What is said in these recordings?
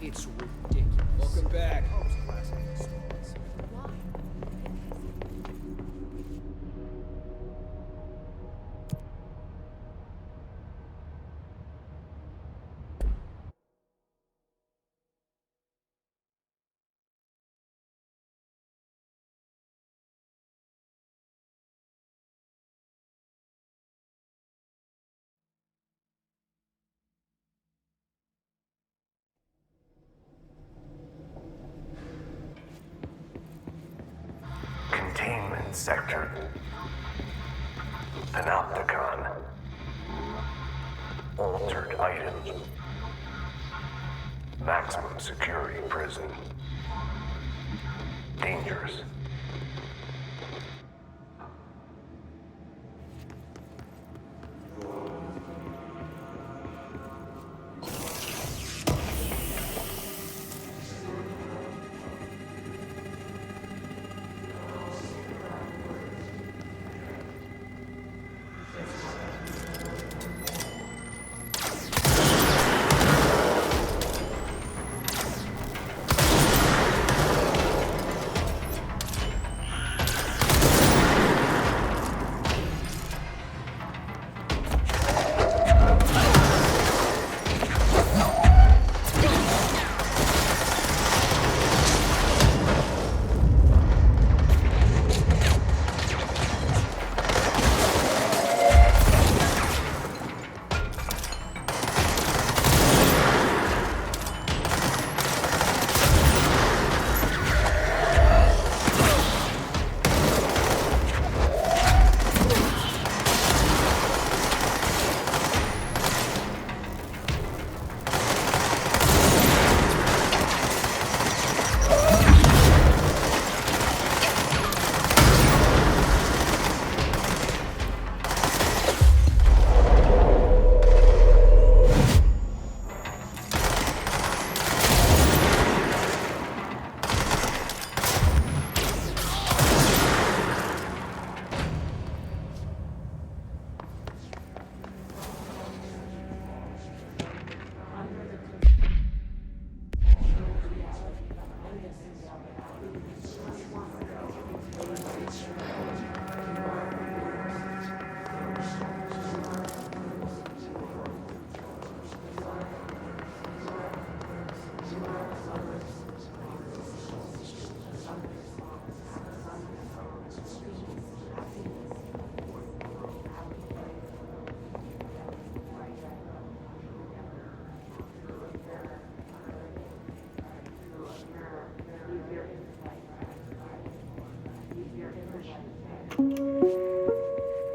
It's ridiculous. Welcome back. Containment sector. Panopticon. Altered items. Maximum security prison. Dangerous.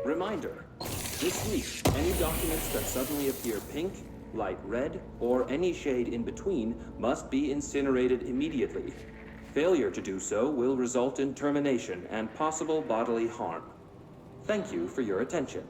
Reminder, this week, any documents that suddenly appear pink, light red, or any shade in between must be incinerated immediately. Failure to do so will result in termination and possible bodily harm. Thank you for your attention.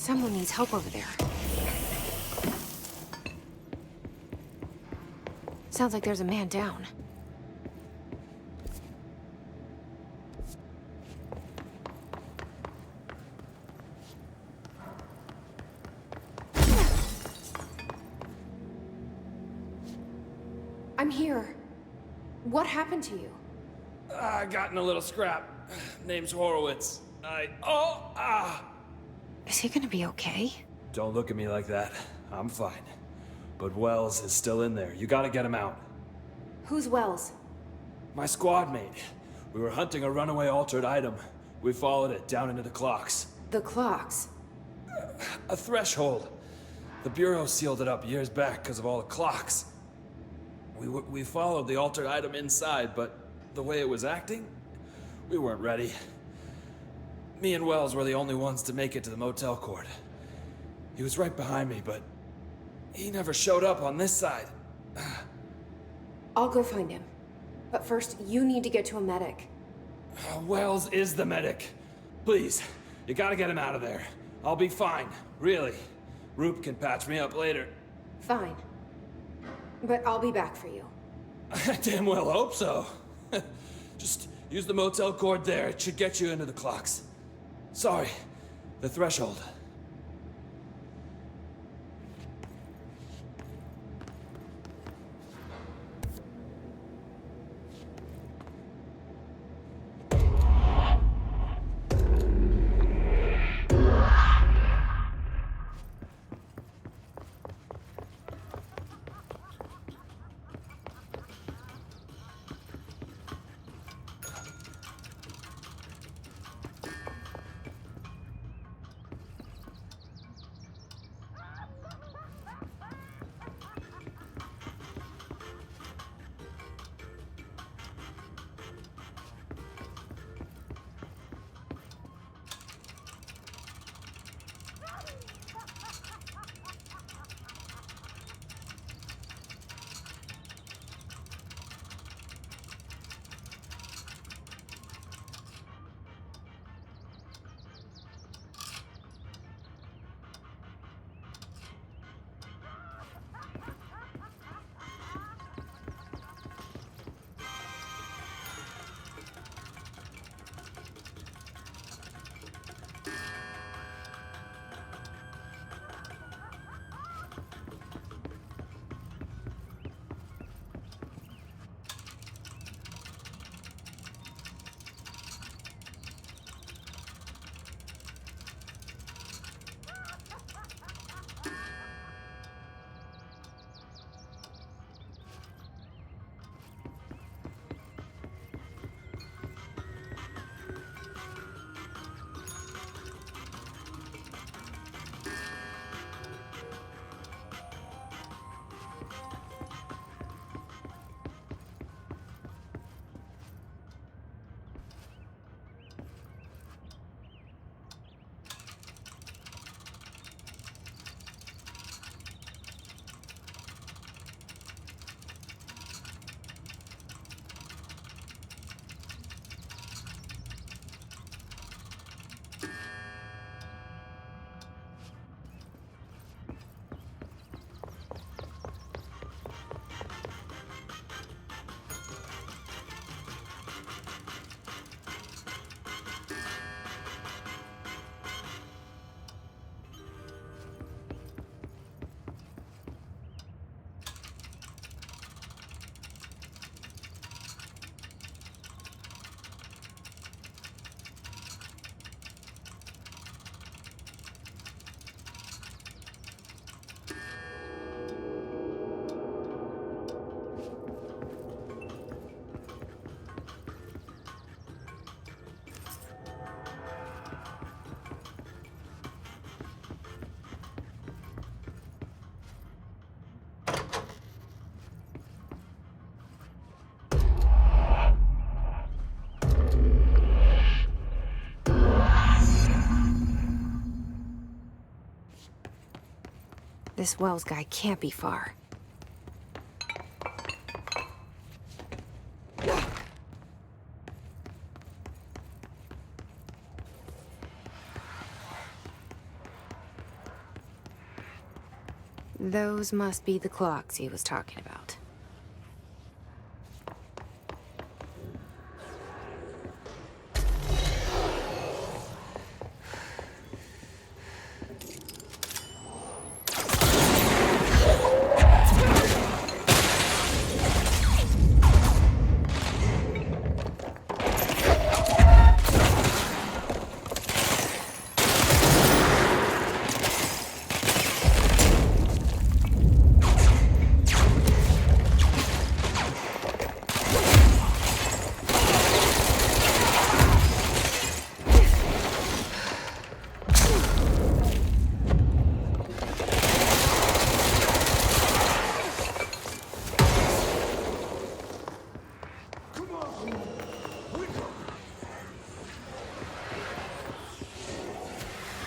Someone needs help over there. Sounds like there's a man down. I'm here. What happened to you? I got in a little scrap. Name's Horowitz. Is he gonna be okay? Don't look at me like that. I'm fine. But Wells is still in there. You gotta get him out. Who's Wells? My squad mate. We were hunting a runaway altered item. We followed it down into the clocks. The clocks. A threshold. The Bureau sealed it up years back because of all the clocks. We followed the altered item inside, but the way it was acting, we weren't ready. Me and Wells were the only ones to make it to the motel court. He was right behind me, but he never showed up on this side. I'll go find him. But first, you need to get to a medic. Wells is the medic. Please, you gotta get him out of there. I'll be fine, really. Roop can patch me up later. Fine. But I'll be back for you. I damn well hope so. Just use the motel cord there. It should get you into the clocks. Sorry, the threshold. This Wells guy can't be far. Those must be the clocks he was talking about.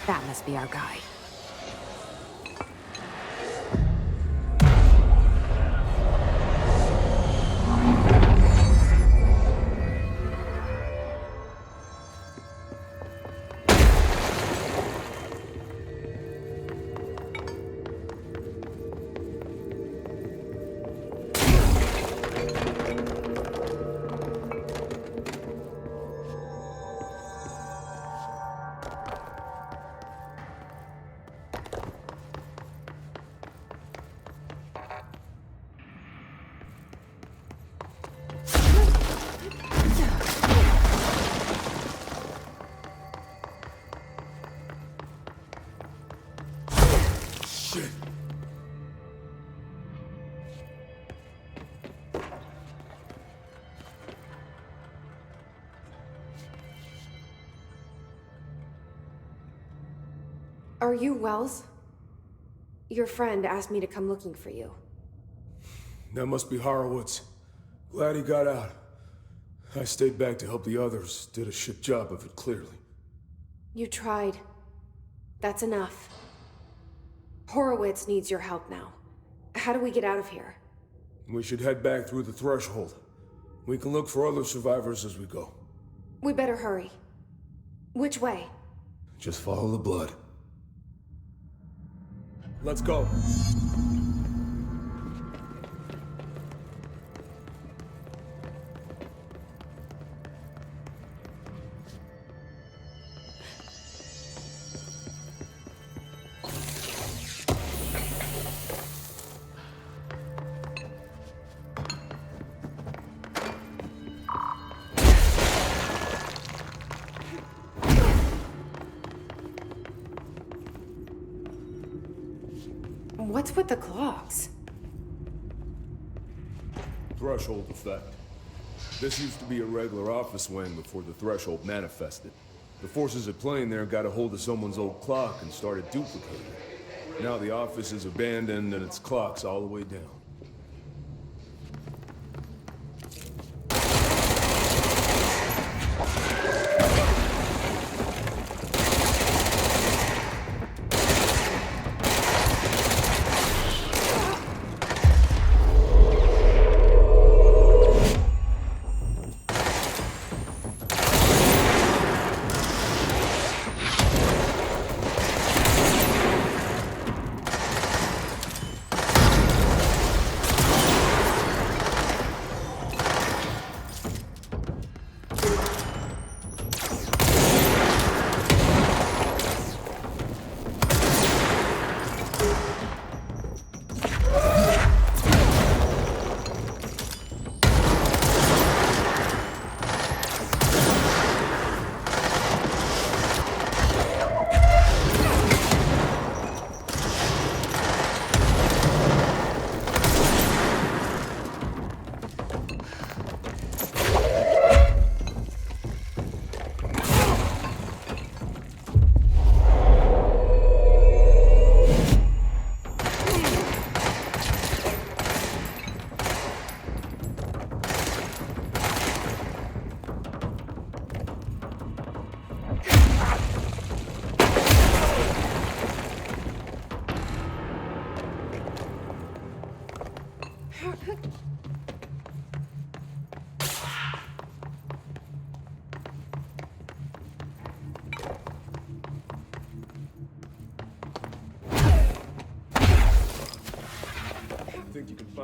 That must be our guy. Shit. Are you Wells? Your friend asked me to come looking for you. That must be Horowitz. Glad he got out. I stayed back to help the others. Did a shit job of it, clearly. You tried. That's enough. Horowitz needs your help now. How do we get out of here? We should head back through the threshold. We can look for other survivors as we go. We better hurry. Which way? Just follow the blood. Let's go. What's with the clocks? Threshold effect. This used to be a regular office wing before the threshold manifested. The forces at play in there got a hold of someone's old clock and started duplicating it. Now the office is abandoned and its clock's all the way down.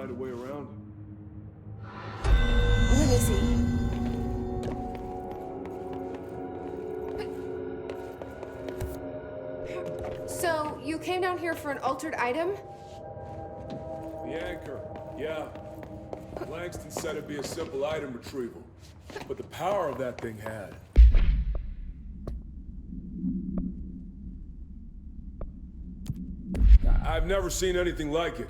find a way around it. Let me see. So, you came down here for an altered item? The anchor, yeah. Langston said it'd be a simple item retrieval, but the power of that thing had. I've never seen anything like it.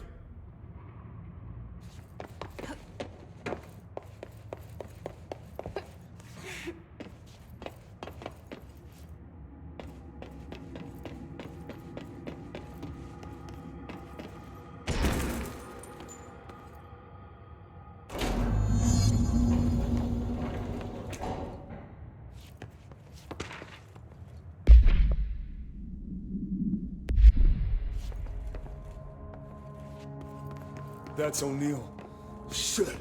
That's O'Neill. Shit.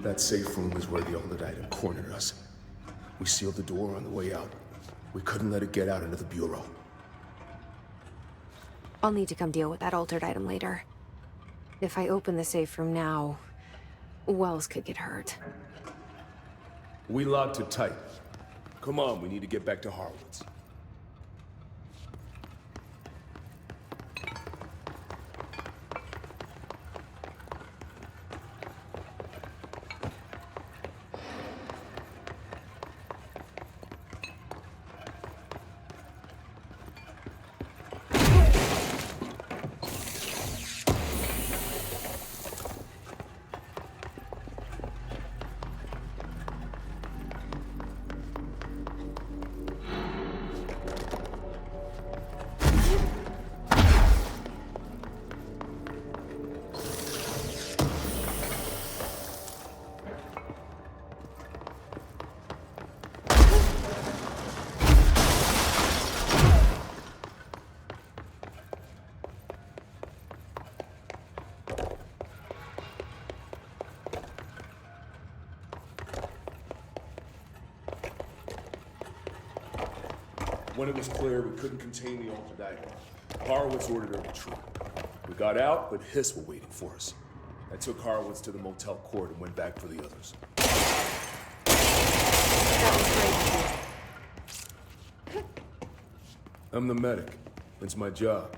That safe room is where the altered item cornered us. We sealed the door on the way out. We couldn't let it get out into the Bureau. I'll need to come deal with that altered item later. If I open the safe room now, Wells could get hurt. We locked it tight. Come on, we need to get back to Harwood's. When it was clear we couldn't contain the altered item, Horowitz ordered a retreat. We got out, but Hiss were waiting for us. I took Horowitz to the motel court and went back for the others. That was great. I'm the medic. It's my job.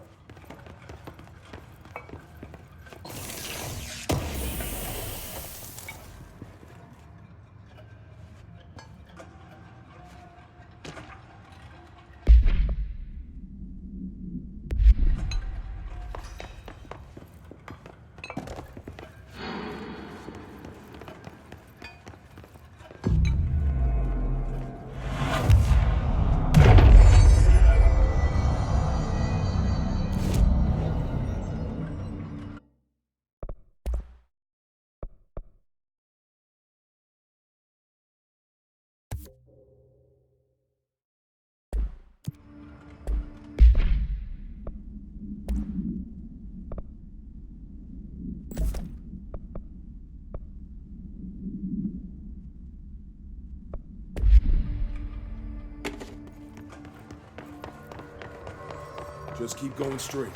Just keep going straight.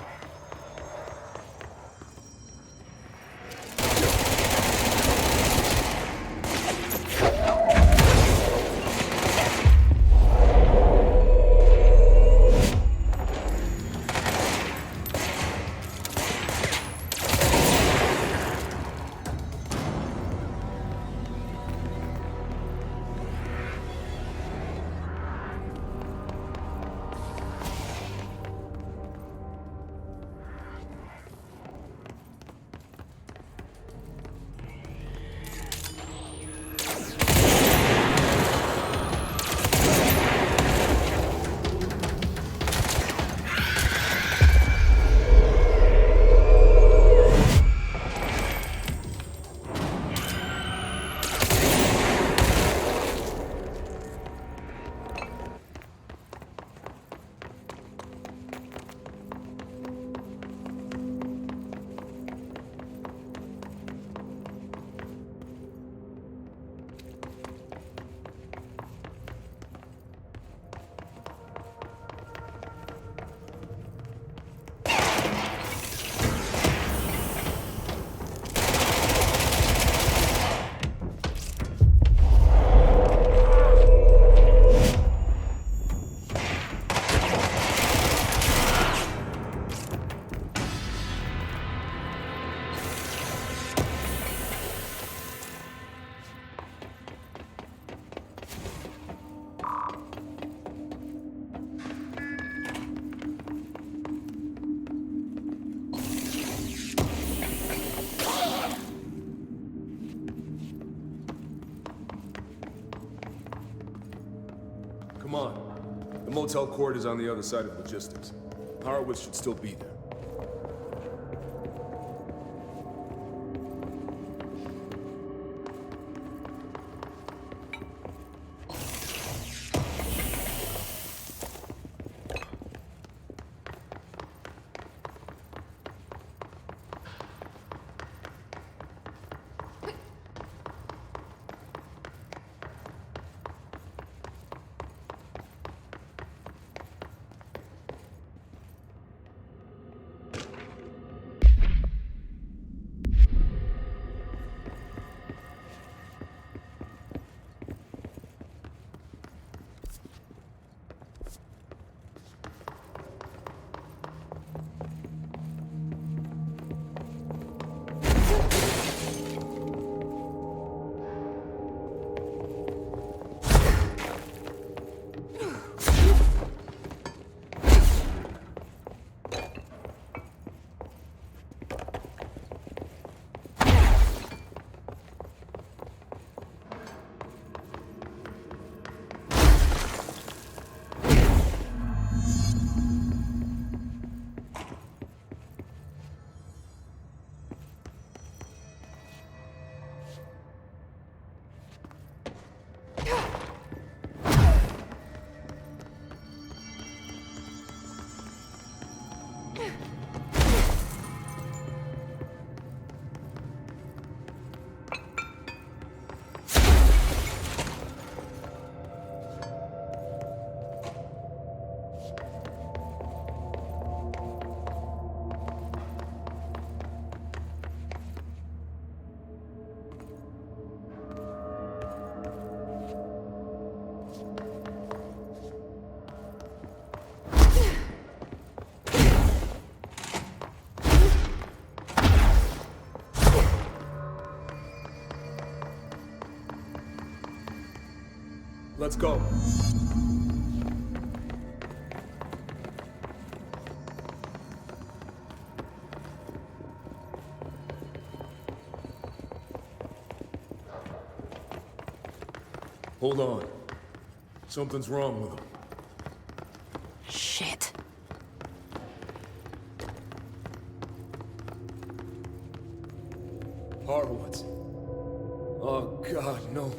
Come on. The motel court is on the other side of logistics. Horowitz should still be there. Let's go. Hold on. Something's wrong with him. Shit. Horowitz. Oh, God, no.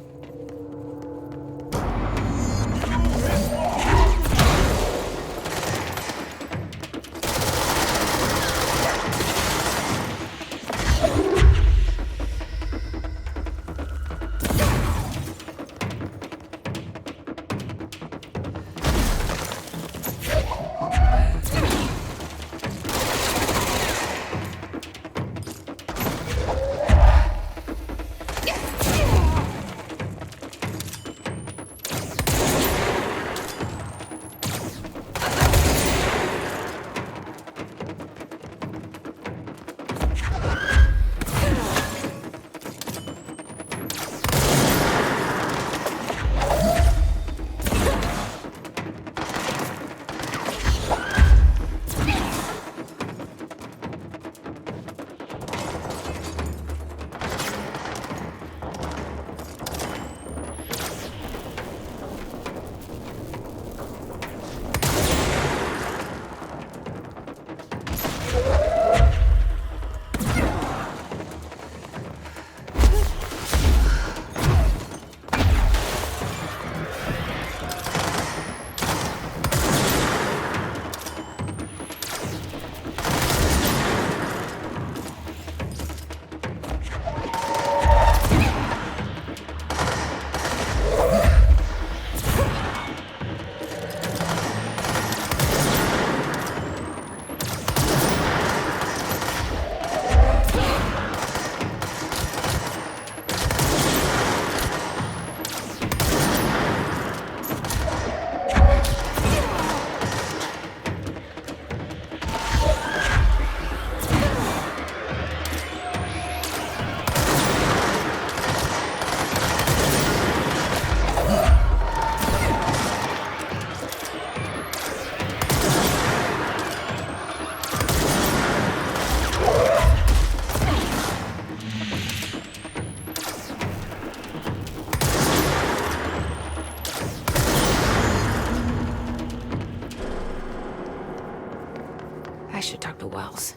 I should talk to Wells.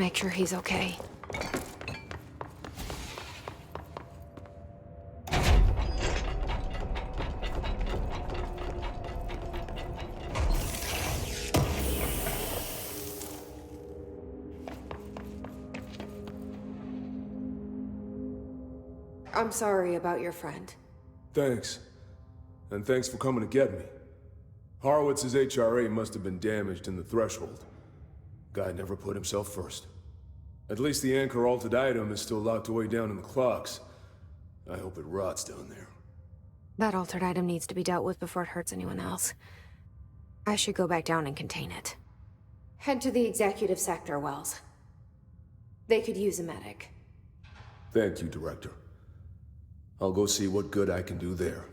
Make sure he's okay. I'm sorry about your friend. Thanks. And thanks for coming to get me. Horowitz's HRA must have been damaged in the threshold. Guy never put himself first. At least the anchor-altered item is still locked away down in the clocks. I hope it rots down there. That altered item needs to be dealt with before it hurts anyone else. I should go back down and contain it. Head to the executive sector, Wells. They could use a medic. Thank you, Director. I'll go see what good I can do there.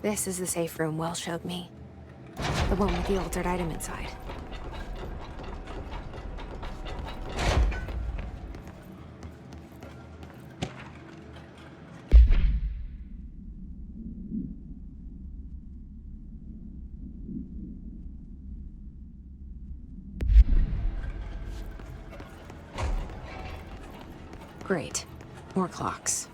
This is the safe room Wells showed me. The one with the altered item inside. Great. More clocks.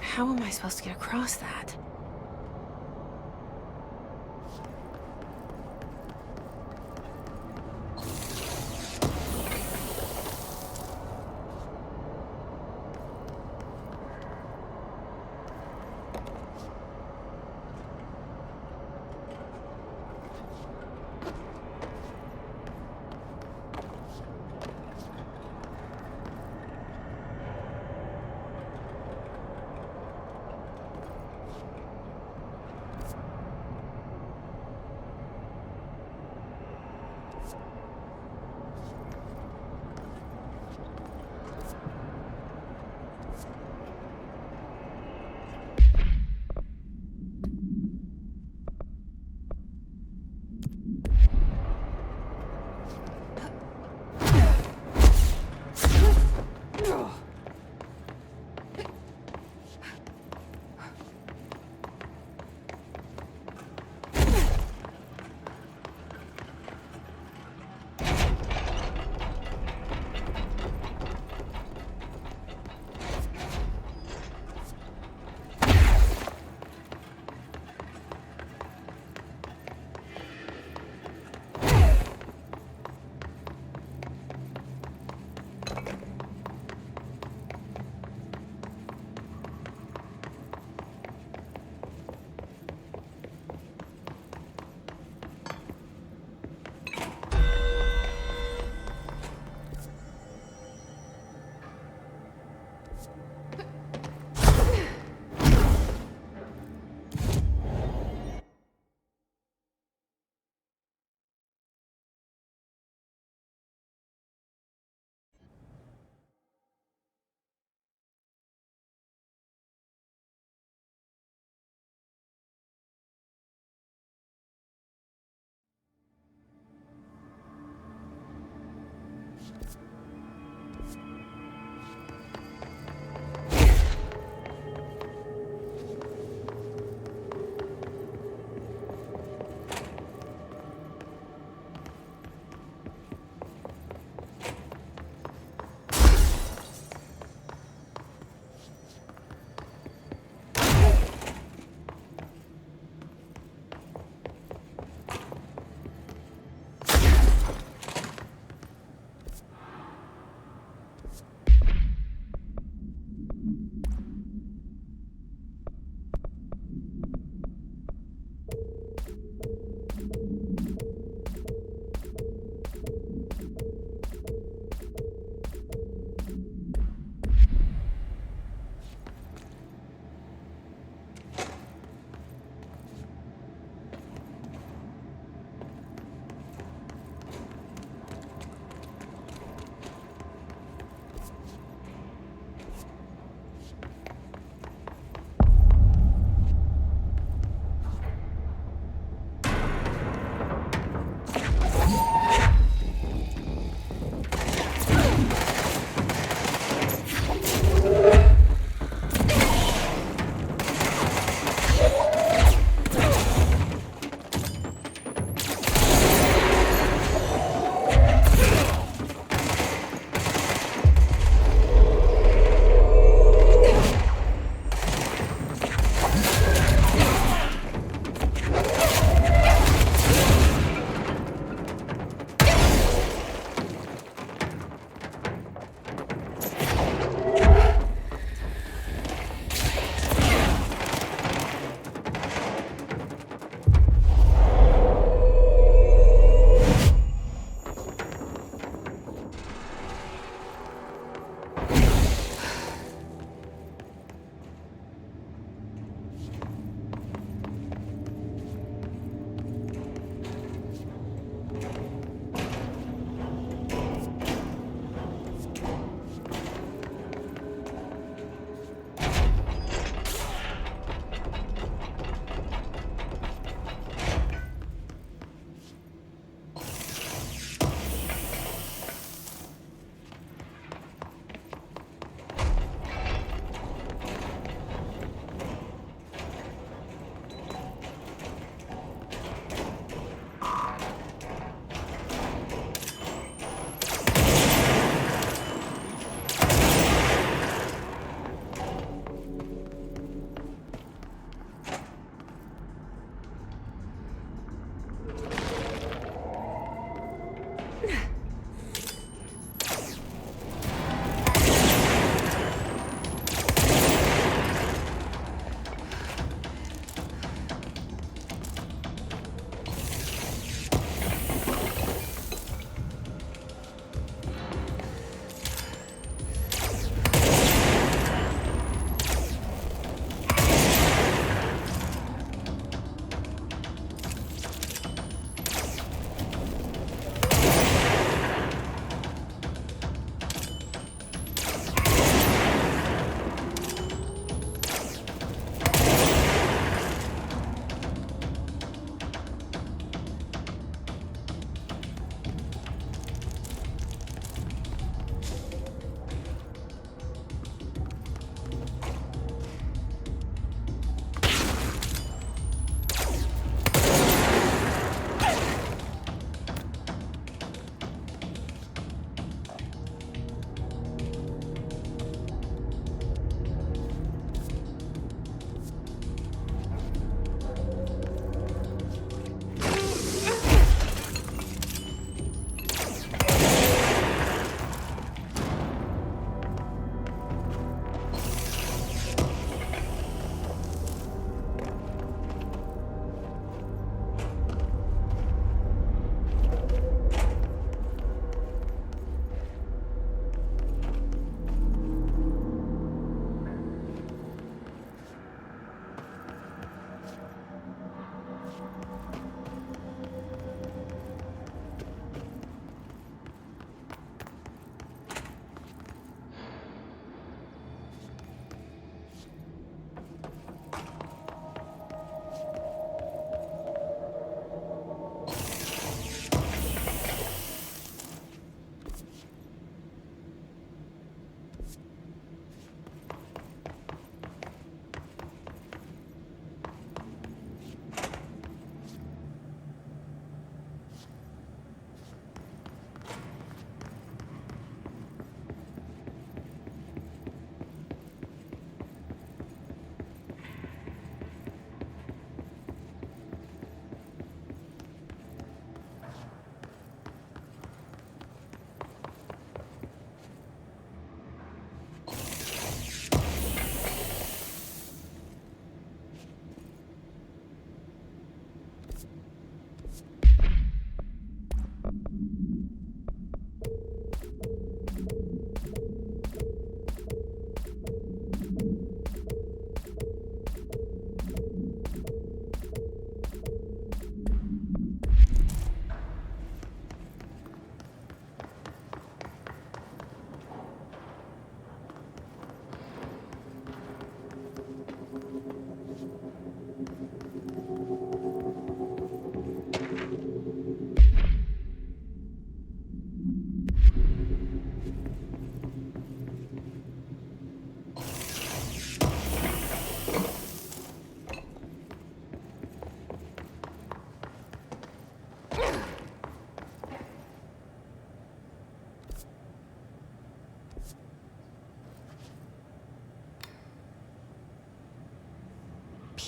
How am I supposed to get across that?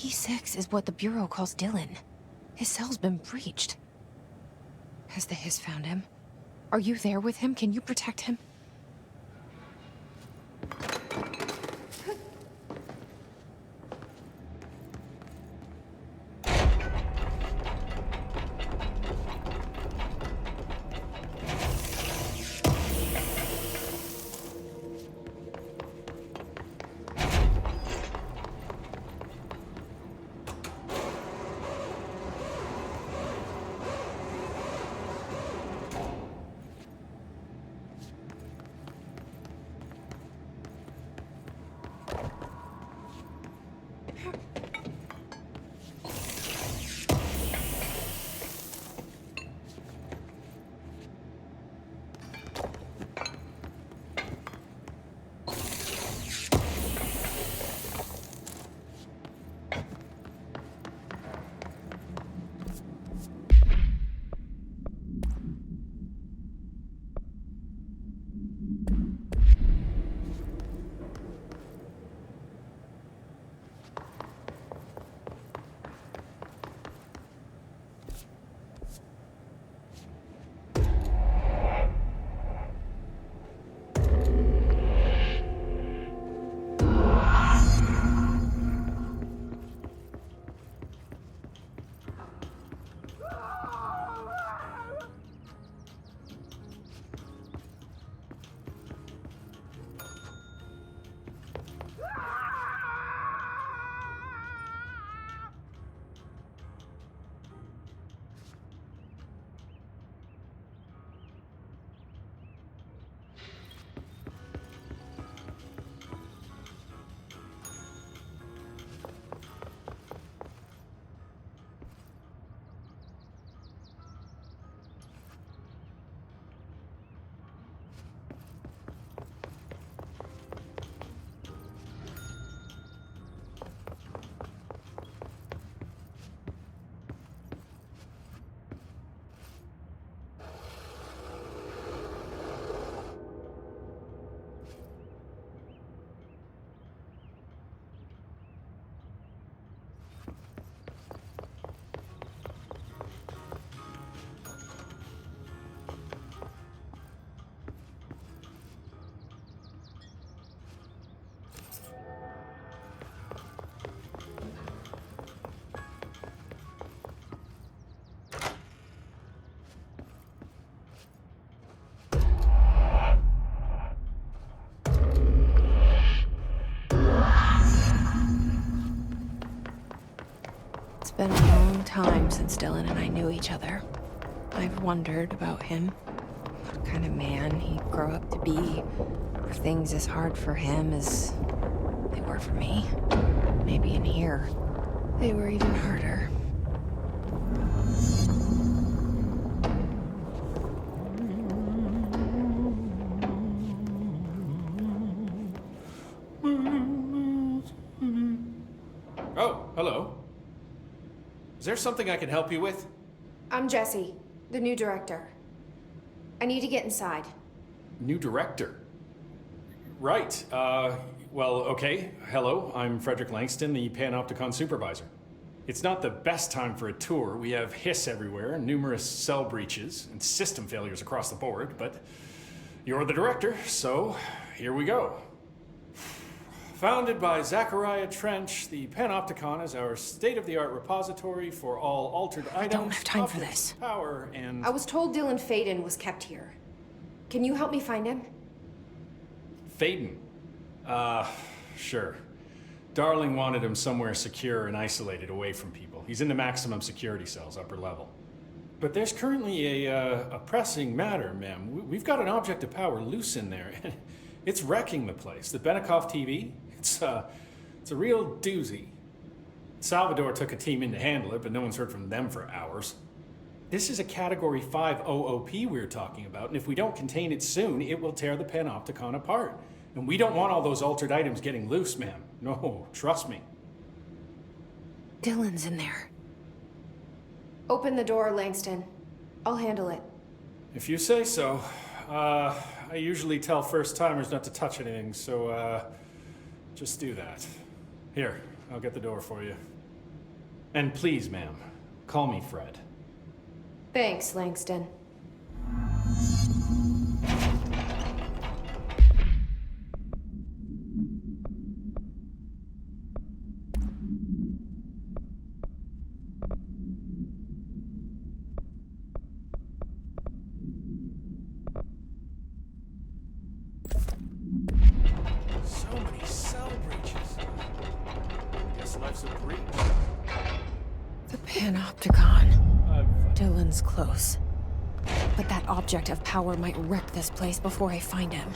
P6 is what the Bureau calls Dylan. His cell's been breached. Has the Hiss found him? Are you there with him? Can you protect him? It's been a long time since Dylan and I knew each other. I've wondered about him. What kind of man he'd grow up to be. Were things as hard for him as they were for me? Maybe in here, they were even harder. Oh, hello. Is there something I can help you with? I'm Jessie, the new director. I need to get inside. New director? Right. Well, okay. Hello, I'm Frederick Langston, the Panopticon supervisor. It's not the best time for a tour. We have hiss everywhere, numerous cell breaches, and system failures across the board, but you're the director, so here we go. Founded by Zachariah Trench, the Panopticon is our state-of-the-art repository for all altered items. I don't have time for objects, this. Power and I was told Dylan Faden was kept here. Can you help me find him? Faden. Sure. Darling wanted him somewhere secure and isolated away from people. He's in the maximum security cells, upper level. But there's currently a pressing matter, ma'am. We've got an object of power loose in there. It's wrecking the place. The Benikoff TV, it's a real doozy. Salvador took a team in to handle it, but no one's heard from them for hours. This is a Category 5 OOP we're talking about, and if we don't contain it soon, it will tear the Panopticon apart. And we don't want all those altered items getting loose, ma'am. No, trust me. Dylan's in there. Open the door, Langston. I'll handle it. If you say so. I usually tell first-timers not to touch anything, so, just do that. Here, I'll get the door for you. And please, ma'am, call me Fred. Thanks, Langston. So many cell breaches. Guess life's a breach. The Panopticon. Dylan's close. But that object of power might wreck this place before I find him.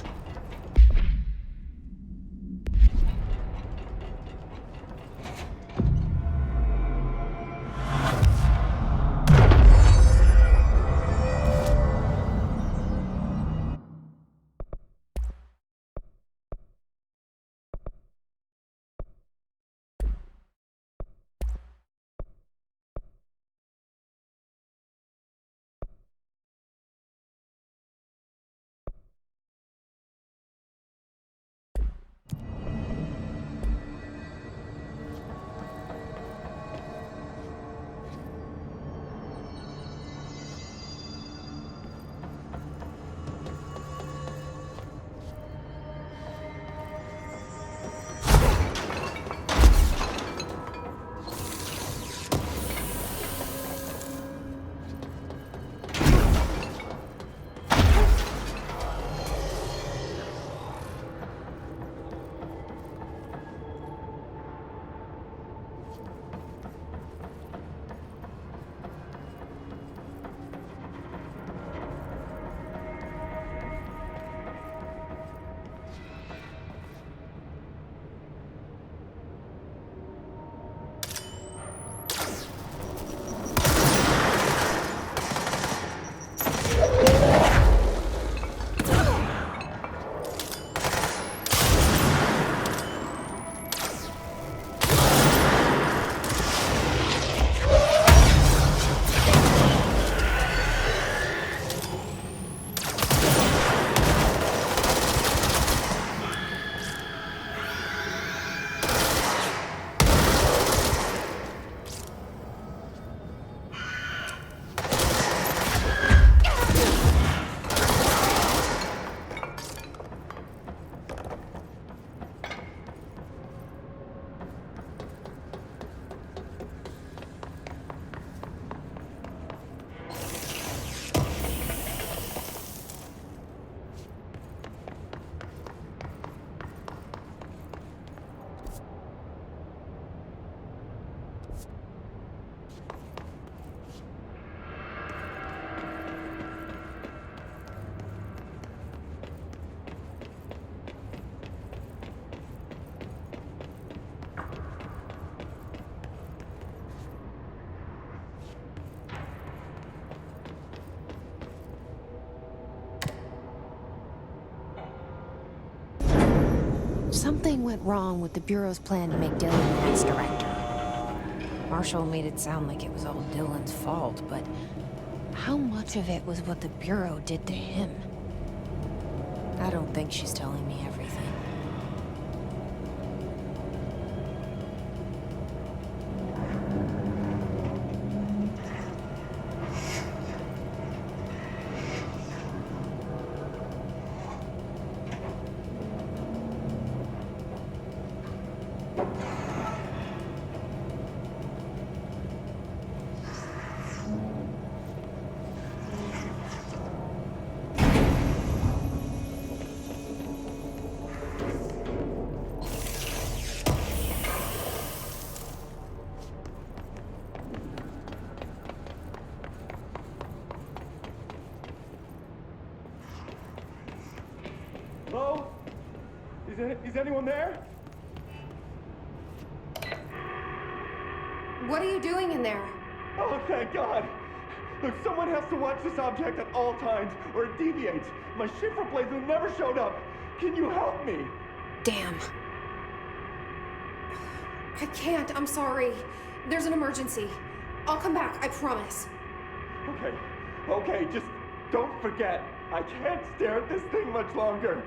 Something went wrong with the Bureau's plan to make Dylan the next director. Marshall made it sound like it was all Dylan's fault, but how much of it was what the Bureau did to him? I don't think she's telling me everything. Hello? Is anyone there? What are you doing in there? Oh, thank God! Look, someone has to watch this object at all times, or it deviates. My ship replacement never showed up. Can you help me? Damn. I can't, I'm sorry. There's an emergency. I'll come back, I promise. Okay, just don't forget. I can't stare at this thing much longer.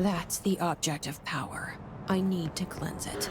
That's the object of power. I need to cleanse it.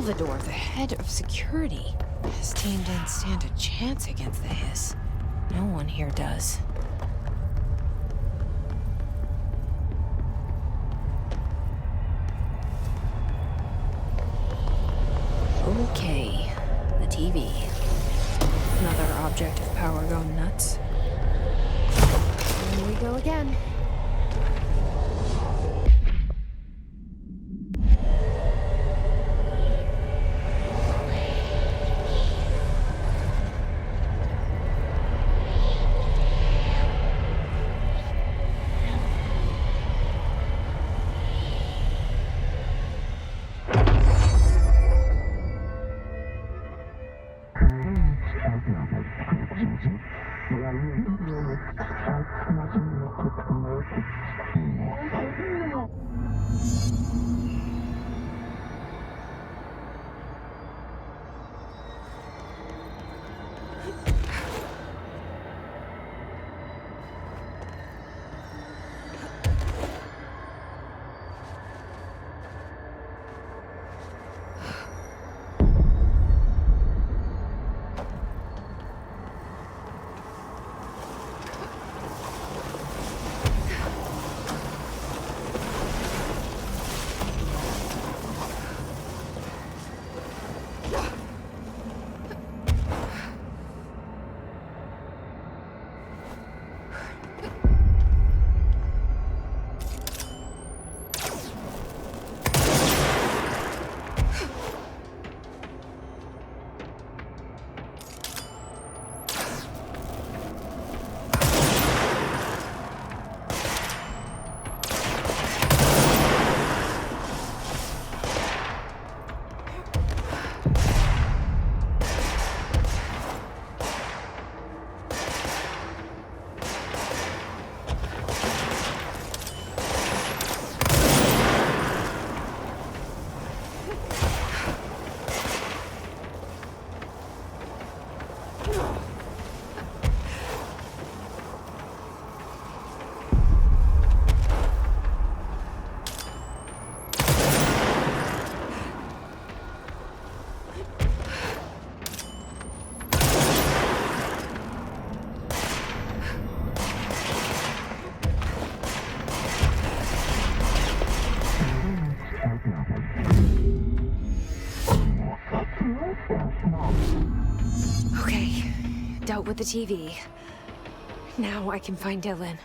Salvador, the head of security. His team didn't stand a chance against the Hiss. No one here does. Okay, the TV. Another object of power gone nuts. Here we go again. Okay, dealt with the TV. Now I can find Dylan.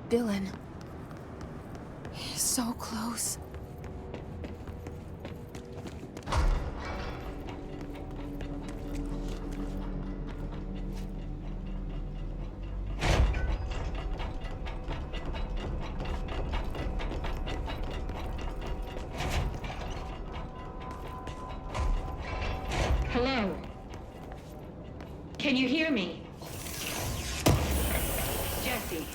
Dylan. He's so close. Hello? Can you hear me? Jesse.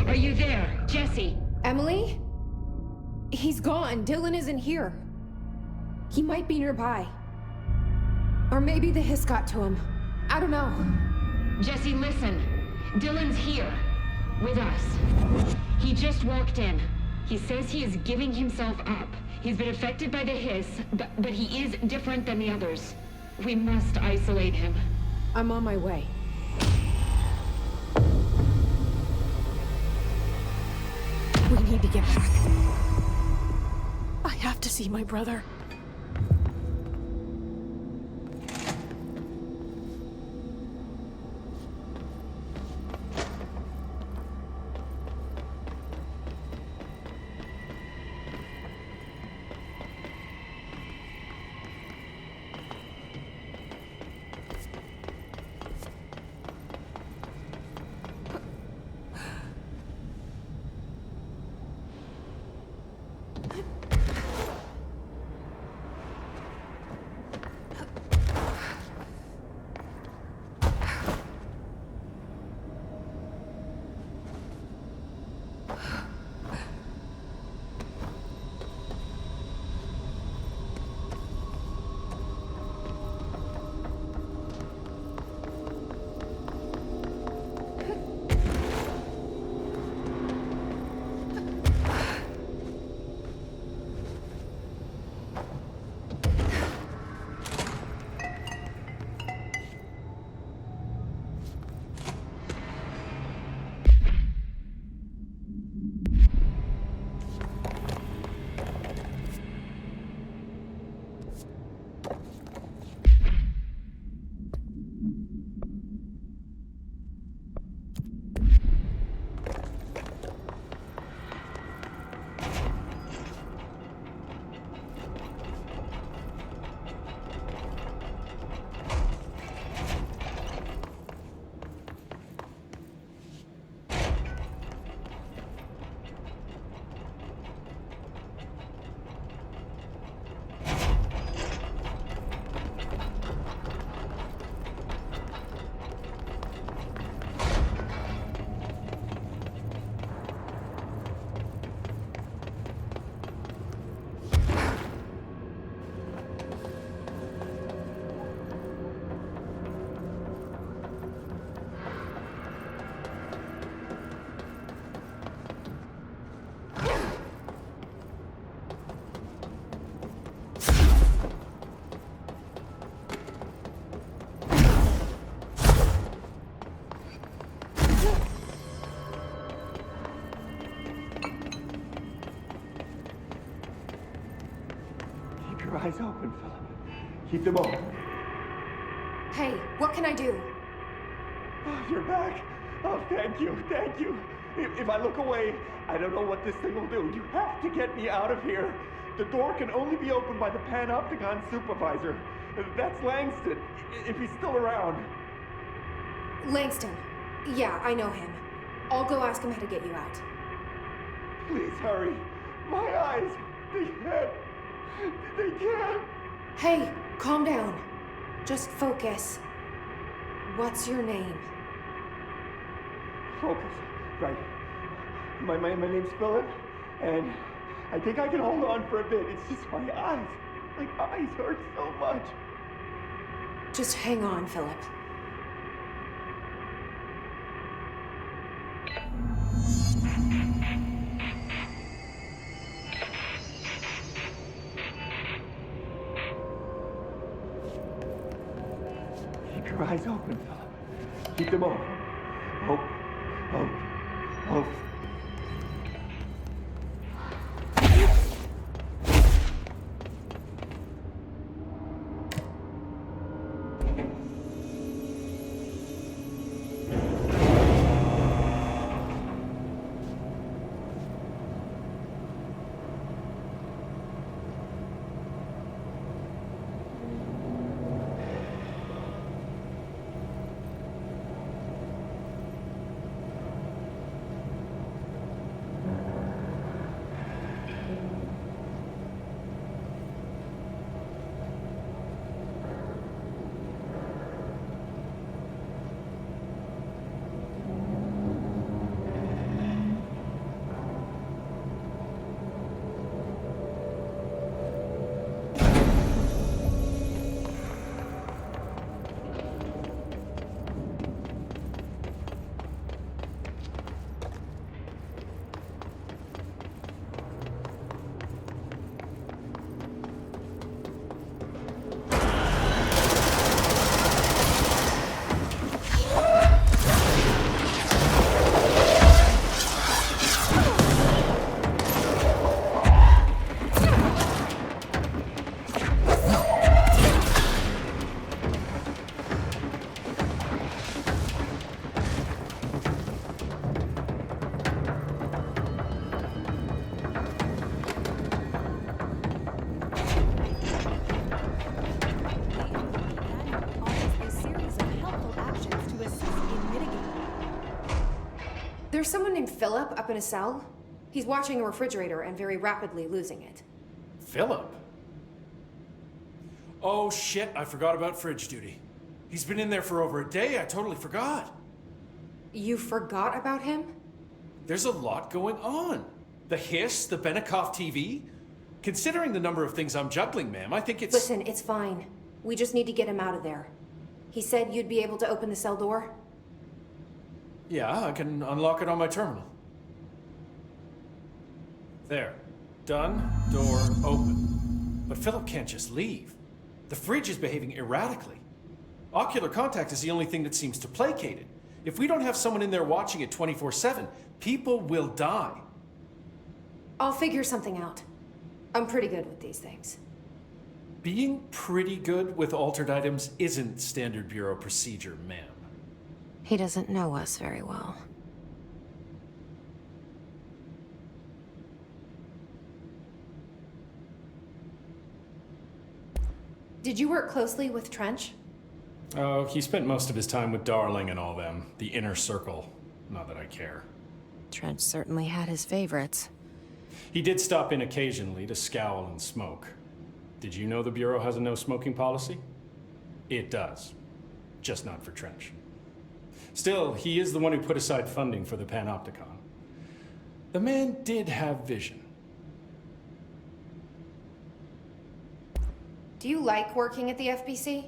Are you there, Jesse? Emily? He's gone. Dylan isn't here. He might be nearby. Or maybe the hiss got to him. I don't know. Jesse, listen. Dylan's here. With us. He just walked in. He says he is giving himself up. He's been affected by the hiss, but he is different than the others. We must isolate him. I'm on my way. We need to get back. I have to see my brother. Your eyes open, Philip. Keep them open. Hey, what can I do? Oh, you're back. Oh, thank you, thank you. If I look away, I don't know what this thing will do. You have to get me out of here. The door can only be opened by the Panopticon supervisor. That's Langston, if he's still around. Langston. Yeah, I know him. I'll go ask him how to get you out. Please hurry. My eyes, they can't. They can't. Hey, calm down. Just focus. What's your name? Focus. Right. My name's Philip, and I think I can hold on for a bit. It's just my eyes. My eyes hurt so much. Just hang on, Philip. Keep your eyes open, Philip. Keep them open. Hope. Hope. Hope. There's someone named Philip up in a cell. He's watching a refrigerator and very rapidly losing it. Philip? Oh shit, I forgot about fridge duty. He's been in there for over a day, I totally forgot. You forgot about him? There's a lot going on. The hiss, the Benikoff TV. Considering the number of things I'm juggling, ma'am, I think it's... Listen, it's fine. We just need to get him out of there. He said you'd be able to open the cell door? Yeah, I can unlock it on my terminal. There. Done. Door open. But Philip can't just leave. The fridge is behaving erratically. Ocular contact is the only thing that seems to placate it. If we don't have someone in there watching it 24/7, people will die. I'll figure something out. I'm pretty good with these things. Being pretty good with altered items isn't standard Bureau procedure, ma'am. He doesn't know us very well. Did you work closely with Trench? Oh, he spent most of his time with Darling and all them. The inner circle. Not that I care. Trench certainly had his favorites. He did stop in occasionally to scowl and smoke. Did you know the Bureau has a no-smoking policy? It does. Just not for Trench. Still, he is the one who put aside funding for the Panopticon. The man did have vision. Do you like working at the FBC?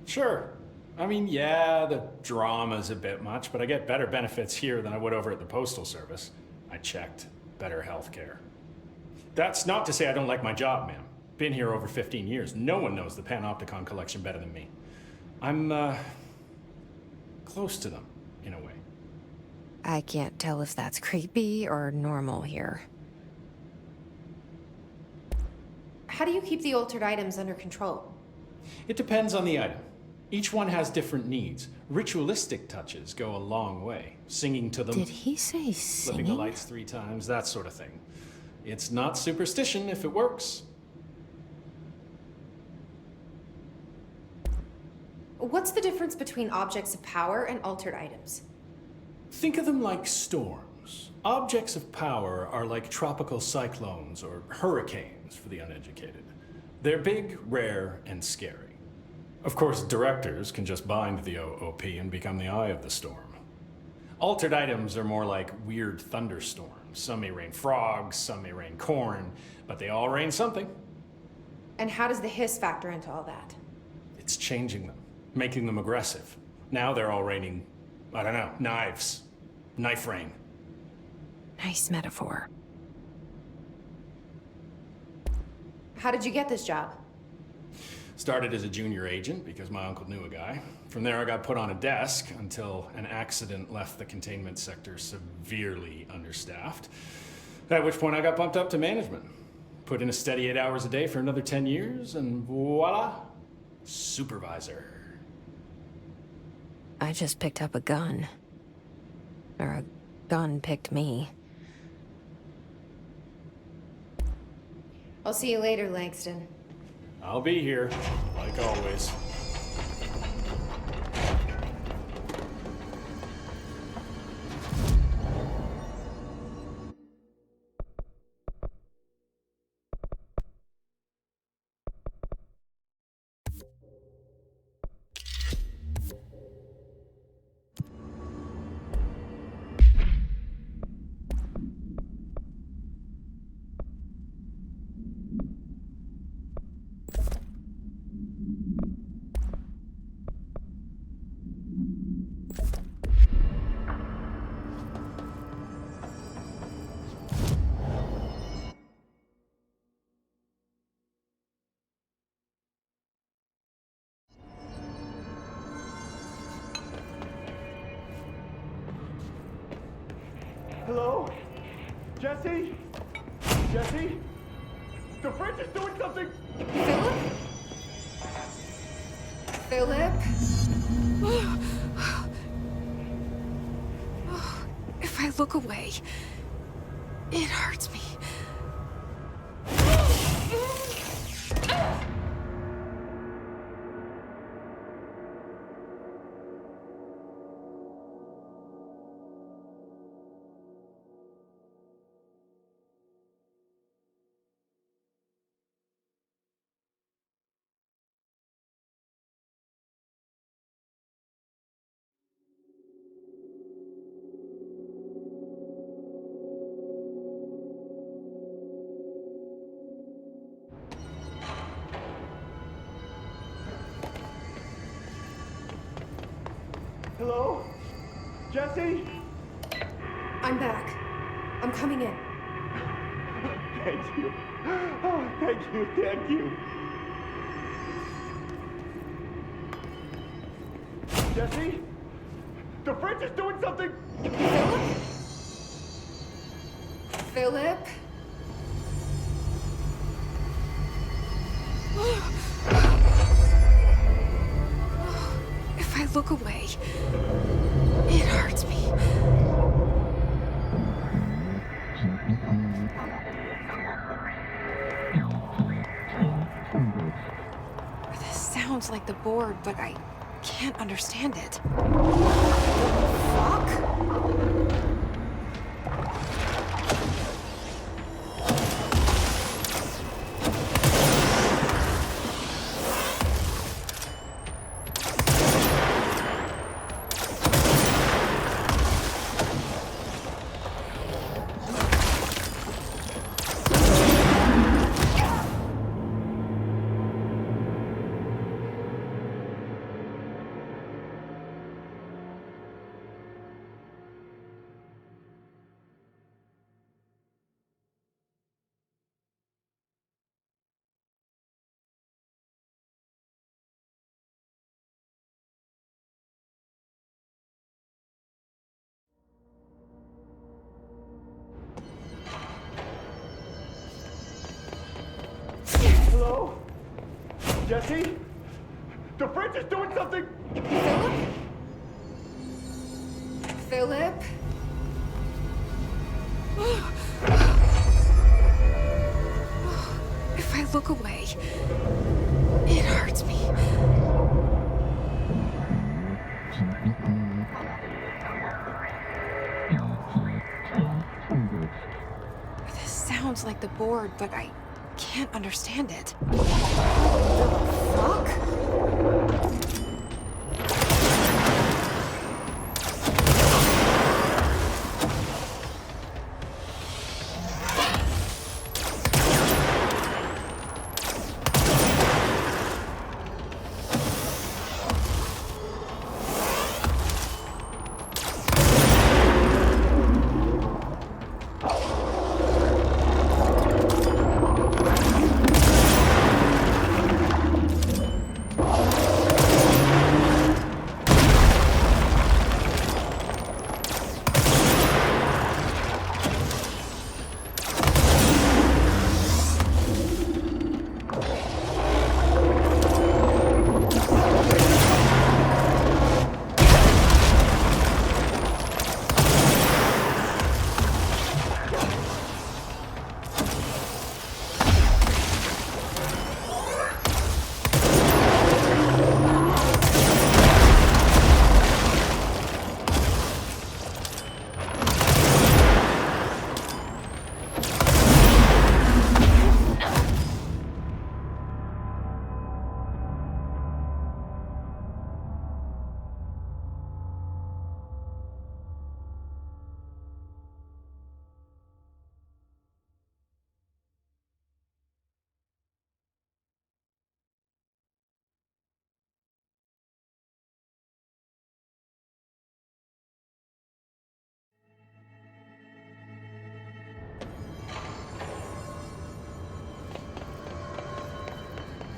Sure. I mean, yeah, the drama's a bit much, but I get better benefits here than I would over at the Postal Service. I checked. Better healthcare. That's not to say I don't like my job, ma'am. Been here over 15 years. No one knows the Panopticon collection better than me. I'm, close to them, in a way. I can't tell if that's creepy or normal here. How do you keep the altered items under control? It depends on the item. Each one has different needs. Ritualistic touches go a long way. Singing to them. Did he say Flipping the singing? lights 3 times, that sort of thing. It's not superstition if it works. What's the difference between objects of power and altered items? Think of them like storms. Objects of power are like tropical cyclones or hurricanes for the uneducated. They're big, rare, and scary. Of course, directors can just bind the OOP and become the eye of the storm. Altered items are more like weird thunderstorms. Some may rain frogs, some may rain corn, but they all rain something. And how does the hiss factor into all that? It's changing them, making them aggressive. Now they're all raining, I don't know, knives. Knife rain. Nice metaphor. How did you get this job? Started as a junior agent because my uncle knew a guy. From there I got put on a desk until an accident left the containment sector severely understaffed. At which point I got bumped up to management. Put in a steady 8 hours a day for another 10 years and voila, supervisor. I just picked up a gun. Or a gun picked me. I'll see you later, Langston. I'll be here, like always. Hello? Jesse? Jesse? The fridge is doing something! Philip? If I look away, it hurts me. Hello? Jesse? I'm back. I'm coming in. Thank you. Oh, thank you, thank you. Jesse? The fridge is doing something! Philip? If I look away, it hurts me. This sounds like the board, but I can't understand it. Fuck? Hello? Jesse? The fridge is doing something! Philip? If I look away, it hurts me. This sounds like the board, but I can't understand it. The fuck?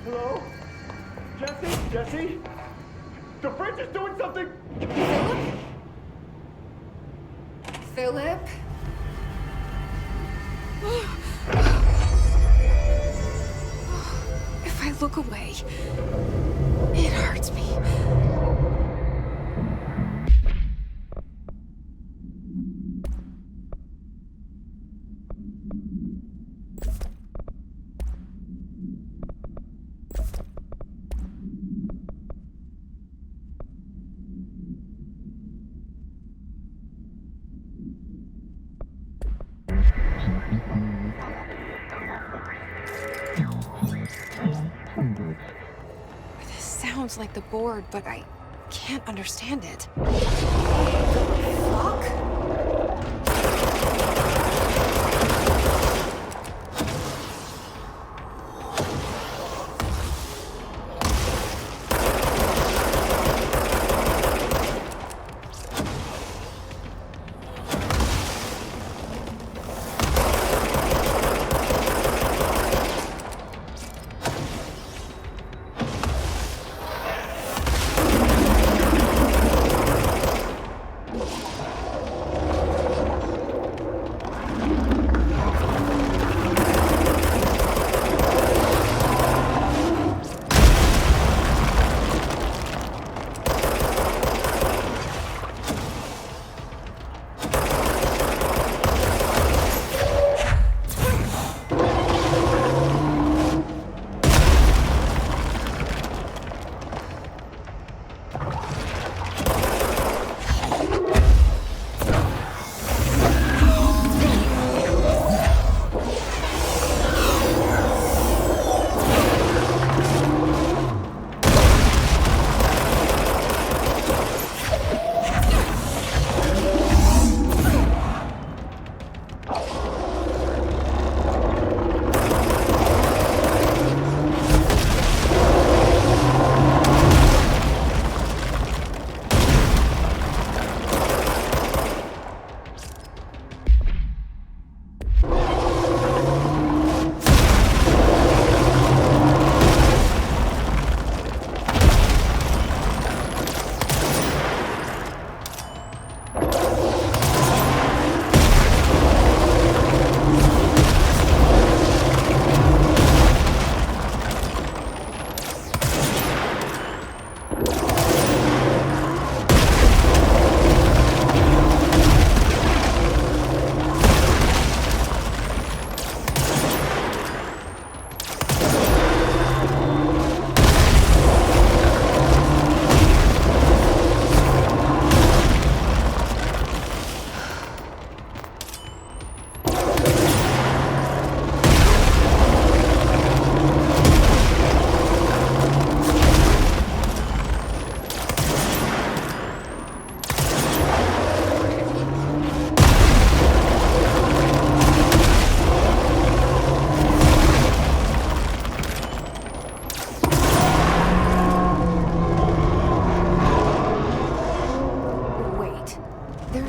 Hello? Jesse? Jesse? The fridge is doing something! Philip? If I look away, it hurts me. This sounds like the board, but I can't understand it. Fuck?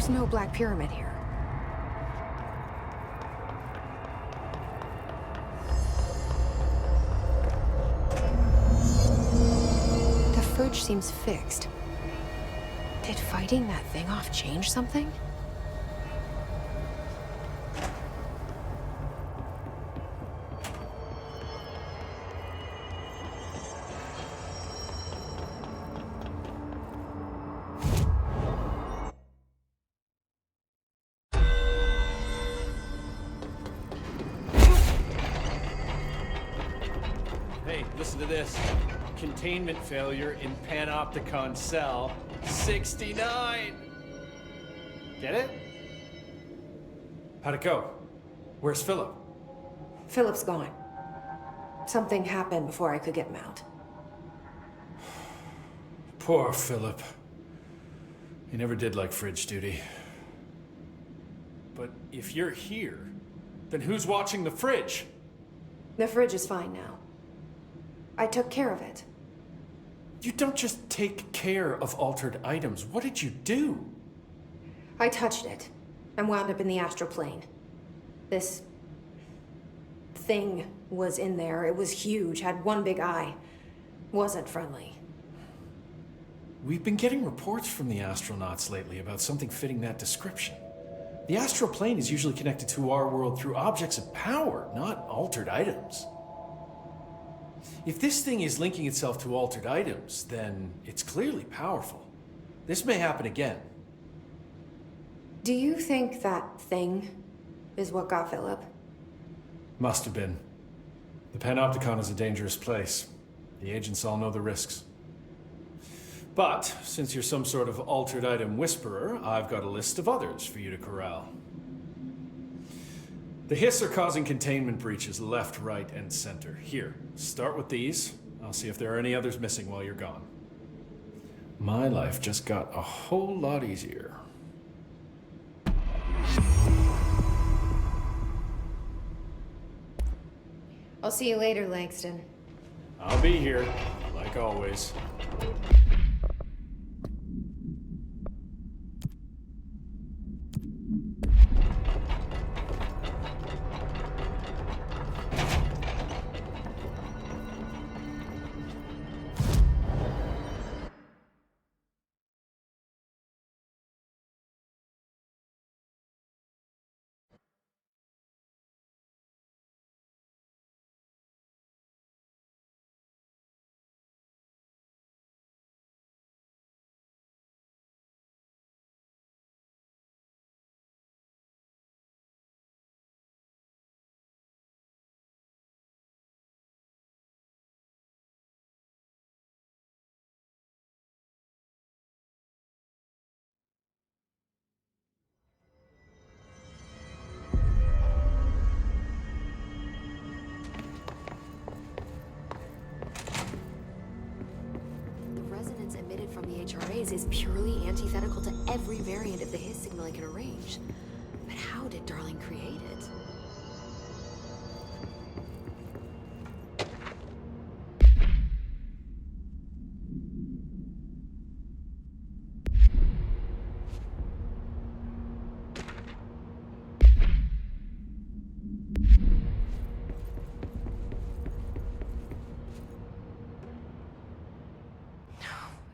There's no Black Pyramid here. The fridge seems fixed. Did fighting that thing off change something? Hey, listen to this. Containment failure in Panopticon cell 69. Get it? How'd it go? Where's Philip? Philip's gone. Something happened before I could get him out. Poor Philip. He never did like fridge duty. But if you're here, then who's watching the fridge? The fridge is fine now. I took care of it. You don't just take care of altered items. What did you do? I touched it and wound up in the astral plane. This thing was in there. It was huge, had one big eye. Wasn't friendly. We've been getting reports from the astronauts lately about something fitting that description. The astral plane is usually connected to our world through objects of power, not altered items. If this thing is linking itself to altered items, then it's clearly powerful. This may happen again. Do you think that thing is what got Philip? Must have been. The Panopticon is a dangerous place. The agents all know the risks. But, since you're some sort of altered item whisperer, I've got a list of others for you to corral. The Hiss are causing containment breaches left, right, and center. Here, start with these. I'll see if there are any others missing while you're gone. My life just got a whole lot easier. I'll see you later, Langston. I'll be here, like always. Emitted from the HRAs is purely antithetical to every variant of the Hiss signal I can arrange. But how did Darling create it?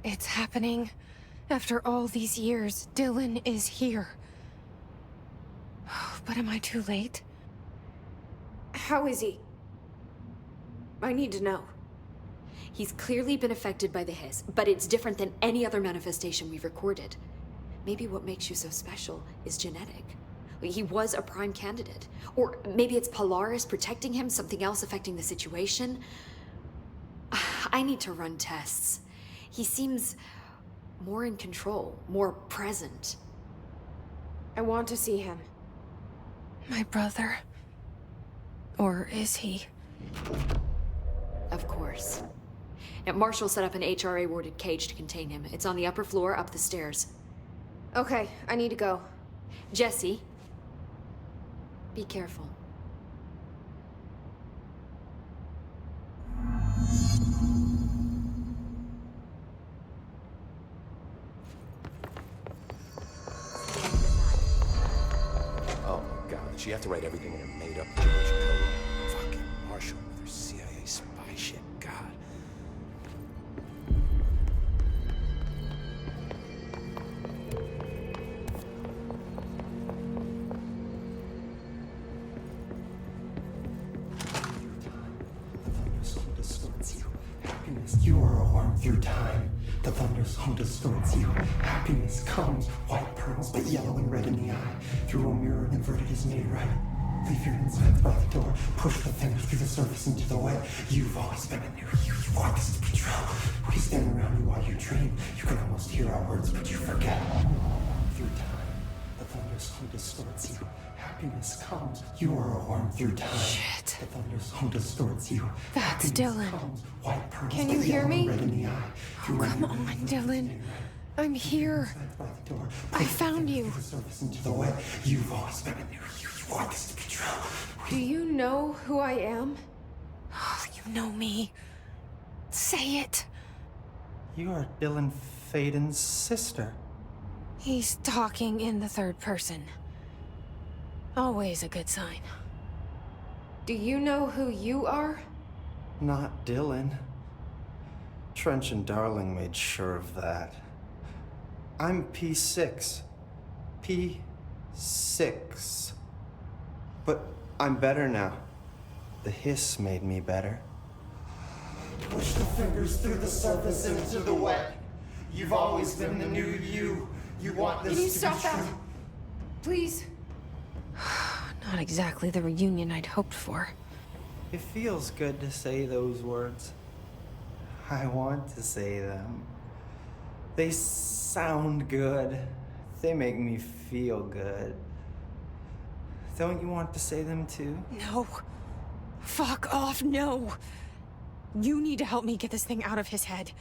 It's happening. After all these years, Dylan is here. But am I too late? How is he? I need to know. He's clearly been affected by the Hiss, but it's different than any other manifestation we've recorded. Maybe what makes you so special is genetic. He was a prime candidate. Or maybe it's Polaris protecting him, something else affecting the situation. I need to run tests. He seems more in control, more present. I want to see him. My brother. Or is he? Of course. Now, Marshall set up an HRA-warded cage to contain him. It's on the upper floor, up the stairs. Okay, I need to go. Jesse, be careful. She have to write everything in a made-up Jewish code. Fucking Marshall with her CIA spy shit. God. You are a worm through time. The thunderstorm distorts you. Happiness comes, white pearls, but yellow and red in the eye. Through a mirror, inverted is made right. Leave your insides by the door. Push the fingers through the surface into the wet. You've always been a new you. You want this to be true. We stand around you while you dream. You can almost hear our words, but you forget. Through time, the thunderstorm distorts you. Happiness comes. You are a worm through time. Shit. The thunderstorm distorts you. That's Dylan. Comes, white pearls, Can you but hear yellow me? and red in the eye. Oh, come on, Dylan. I'm here. I found you. Into the wet. You've always been a new you. You want this to be true. Do you know who I am? Oh, you know me. Say it. You are Dylan Faden's sister. He's talking in the third person. Always a good sign. Do you know who you are? Not Dylan. Trench and Darling made sure of that. I'm P6. P6. But I'm better now. The hiss made me better. Push the fingers through the surface into the wet. You've always been the new you. You want this Can you to stop be that? true. Please. Not exactly the reunion I'd hoped for. It feels good to say those words. I want to say them. They sound good. They make me feel good. Don't you want to say them too? No. Fuck off, no. You need to help me get this thing out of his head.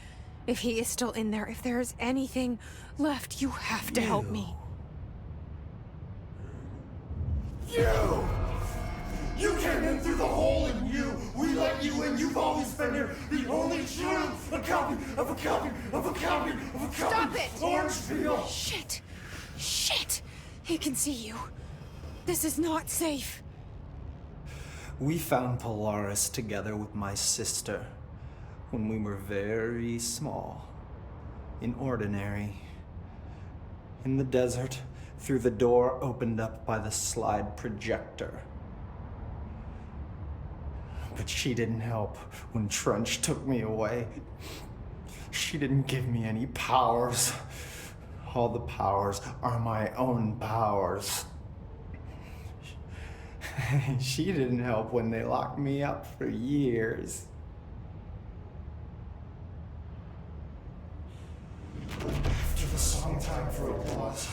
If he is still in there, if there is anything left, you have to help me. You! You came in through the hole in you! We let you in, you've always been here! The only true! A copy of a copy of a copy of a copy! Stop it! Orange peel! Shit! Shit! He can see you. This is not safe. We found Polaris together with my sister when we were very small. In Ordinary. In the desert, through the door opened up by the slide projector. But she didn't help when Trench took me away. She didn't give me any powers. All the powers are my own powers. She didn't help when they locked me up for years. After the song time for applause,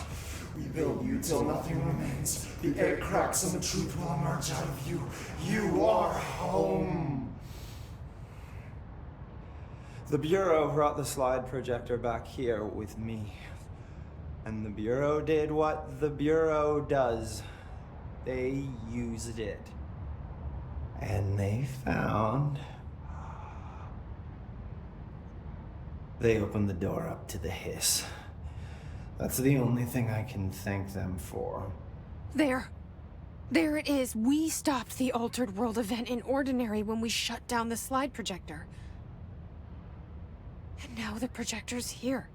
we build you till nothing remains. The air cracks and the truth will emerge out of you. You are home. The Bureau brought the slide projector back here with me. And the Bureau did what the Bureau does. They used it. And they found... They opened the door up to the hiss. That's the only thing I can thank them for. There. There it is. We stopped the Altered World event in Ordinary when we shut down the slide projector. And now the projector's here.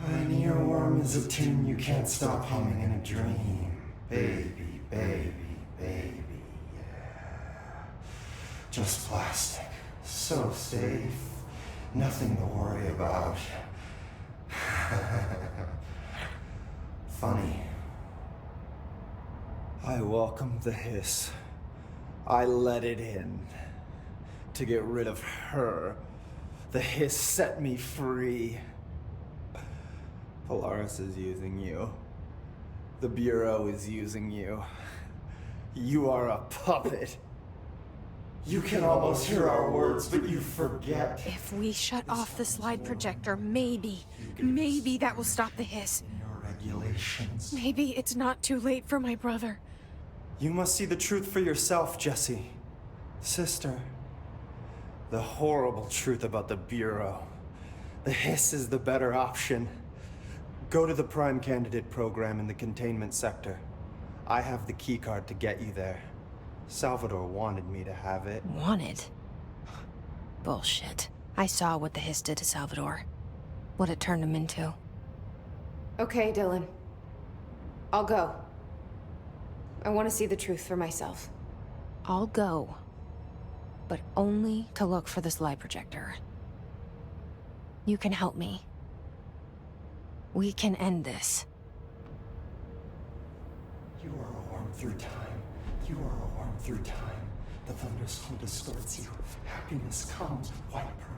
An earworm is a tune you can't stop humming in a dream. Baby, baby, baby, yeah. Just plastic. So safe. Nothing to worry about. Funny. I welcomed the hiss. I let it in. To get rid of her. The hiss set me free. Polaris is using you. The Bureau is using you. You are a puppet. You can almost hear our words, but you forget. If we shut off the slide projector, maybe that will stop the hiss. Your regulations. Maybe it's not too late for my brother. You must see the truth for yourself, Jesse. Sister. The horrible truth about the Bureau. The hiss is the better option. Go to the Prime Candidate program in the containment sector. I have the keycard to get you there. Salvador wanted me to have it. Wanted? Bullshit. I saw what the Hiss did to Salvador. What it turned him into. Okay, Dylan. I'll go. I want to see the truth for myself. I'll go. But only to look for this light projector. You can help me. We can end this. You are a worm through time. You are a worm through time. The thunderstorm distorts you. Happiness comes, white pearls.